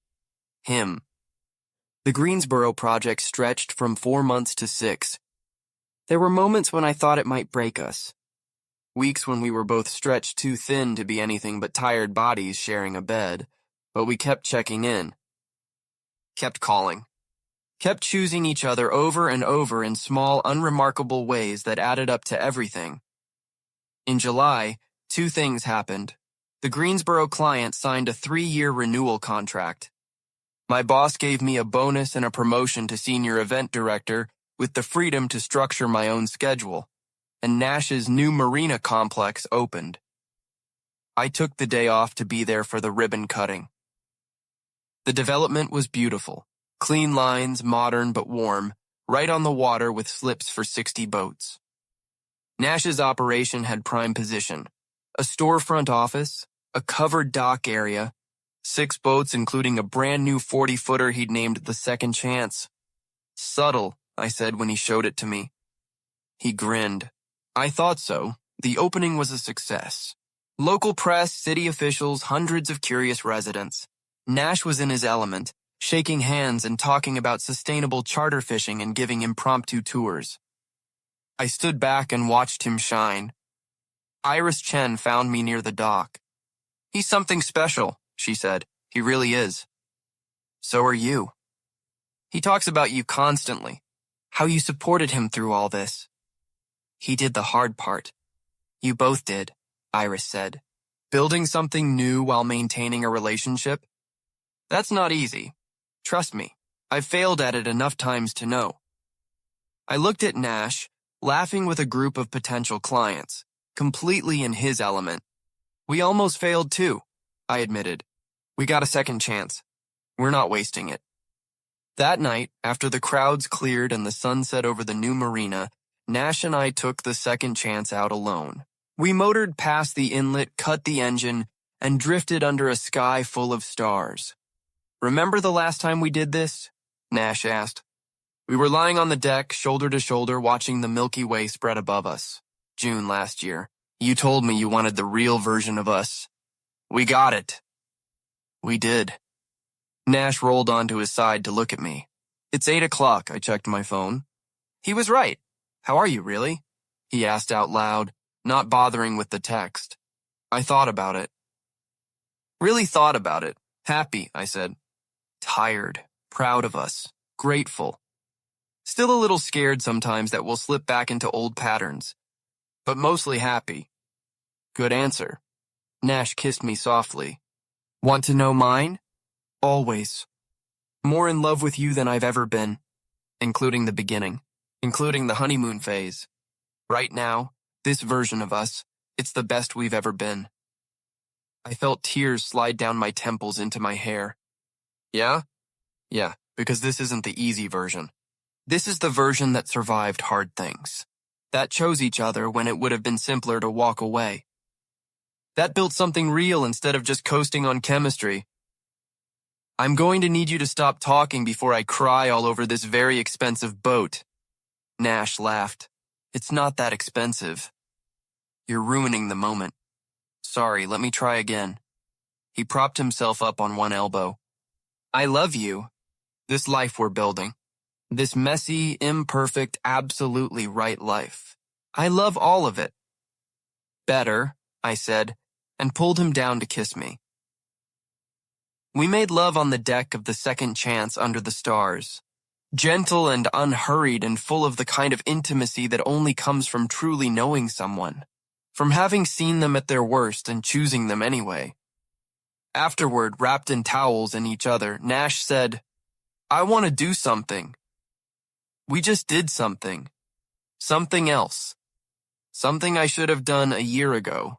Him. The Greensboro project stretched from 4 months to 6. There were moments when I thought it might break us. Weeks when we were both stretched too thin to be anything but tired bodies sharing a bed, but we kept checking in. Kept calling. Kept choosing each other over and over in small, unremarkable ways that added up to everything. In July, 2 things happened. The Greensboro client signed a 3-year renewal contract. My boss gave me a bonus and a promotion to senior event director with the freedom to structure my own schedule, and Nash's new Marina complex opened. I took the day off to be there for the ribbon cutting. The development was beautiful. Clean lines, modern but warm, right on the water with slips for 60 boats. Nash's operation had prime position. A storefront office, a covered dock area, 6 boats including a brand new 40-footer he'd named the Second Chance. Subtle, I said when he showed it to me. He grinned. I thought so. The opening was a success. Local press, city officials, hundreds of curious residents. Nash was in his element, shaking hands and talking about sustainable charter fishing and giving impromptu tours. I stood back and watched him shine. Iris Chen found me near the dock. He's something special, she said. He really is. So are you. He talks about you constantly, how you supported him through all this. He did the hard part. You both did, Iris said. Building something new while maintaining a relationship? That's not easy. Trust me, I've failed at it enough times to know. I looked at Nash, laughing with a group of potential clients, completely in his element. We almost failed too, I admitted. We got a second chance. We're not wasting it. That night, after the crowds cleared and the sun set over the new marina, Nash and I took the second chance out alone. We motored past the inlet, cut the engine, and drifted under a sky full of stars. Remember the last time we did this? Nash asked. We were lying on the deck, shoulder to shoulder, watching the Milky Way spread above us. June last year. You told me you wanted the real version of us. We got it. We did. Nash rolled onto his side to look at me. It's 8 o'clock, I checked my phone. He was right. How are you, really? He asked out loud, not bothering with the text. I thought about it. Really thought about it. Happy, I said. Tired, proud of us, grateful. Still a little scared sometimes that we'll slip back into old patterns, but mostly happy. Good answer. Nash kissed me softly. Want to know mine? Always. More in love with you than I've ever been, including the beginning, including the honeymoon phase. Right now, this version of us, it's the best we've ever been. I felt tears slide down my temples into my hair. Yeah? Yeah, because this isn't the easy version. This is the version that survived hard things. That chose each other when it would have been simpler to walk away. That built something real instead of just coasting on chemistry. I'm going to need you to stop talking before I cry all over this very expensive boat. Nash laughed. It's not that expensive. You're ruining the moment. Sorry, let me try again. He propped himself up on one elbow. I love you. This life we're building. This messy, imperfect, absolutely right life. I love all of it. Better, I said, and pulled him down to kiss me. We made love on the deck of the Second Chance under the stars. Gentle and unhurried and full of the kind of intimacy that only comes from truly knowing someone. From having seen them at their worst and choosing them anyway. Afterward, wrapped in towels and each other, Nash said, I want to do something. We just did something. Something else. Something I should have done a year ago.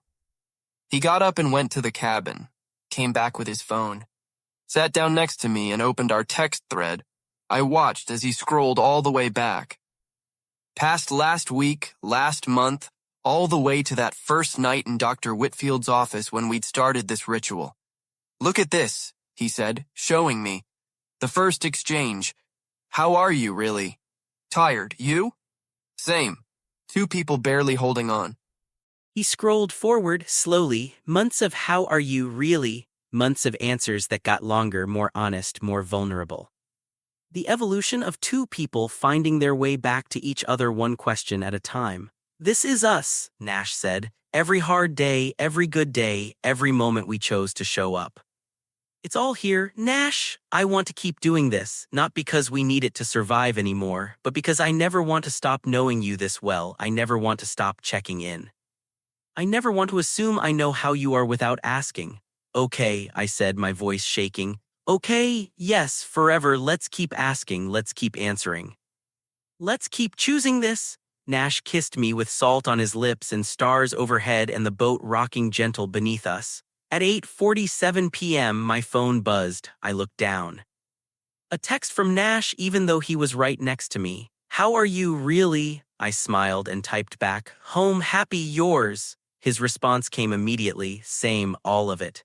He got up and went to the cabin, came back with his phone, sat down next to me and opened our text thread. I watched as he scrolled all the way back. Past last week, last month, all the way to that first night in Dr. Whitfield's office when we'd started this ritual. Look at this, he said, showing me. The first exchange. How are you, really? Tired. You? Same. Two people barely holding on. He scrolled forward slowly, months of how are you really, months of answers that got longer, more honest, more vulnerable. The evolution of two people finding their way back to each other one question at a time. This is us, Nash said. Every hard day, every good day, every moment we chose to show up. It's all here, Nash. I want to keep doing this, not because we need it to survive anymore, but because I never want to stop knowing you this well. I never want to stop checking in. I never want to assume I know how you are without asking. Okay, I said, my voice shaking. Okay, yes, forever. Let's keep asking, let's keep answering. Let's keep choosing this. Nash kissed me with salt on his lips and stars overhead and the boat rocking gentle beneath us. At 8:47 p.m., my phone buzzed. I looked down. A text from Nash, even though he was right next to me. How are you, really? I smiled and typed back, home, happy, yours. His response came immediately, same, all of it.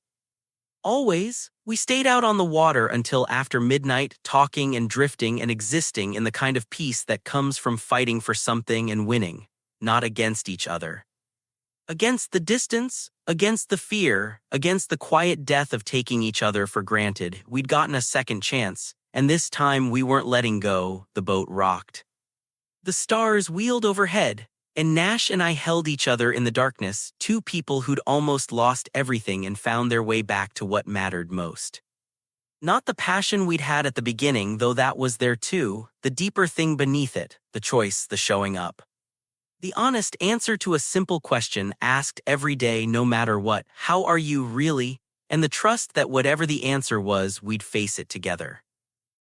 Always. We stayed out on the water until after midnight, talking and drifting and existing in the kind of peace that comes from fighting for something and winning, not against each other. Against the distance, against the fear, against the quiet death of taking each other for granted. We'd gotten a second chance, and this time we weren't letting go. The boat rocked. The stars wheeled overhead, and Nash and I held each other in the darkness, two people who'd almost lost everything and found their way back to what mattered most. Not the passion we'd had at the beginning, though that was there too, the deeper thing beneath it, the choice, the showing up. The honest answer to a simple question asked every day no matter what, how are you really? And the trust that whatever the answer was, we'd face it together.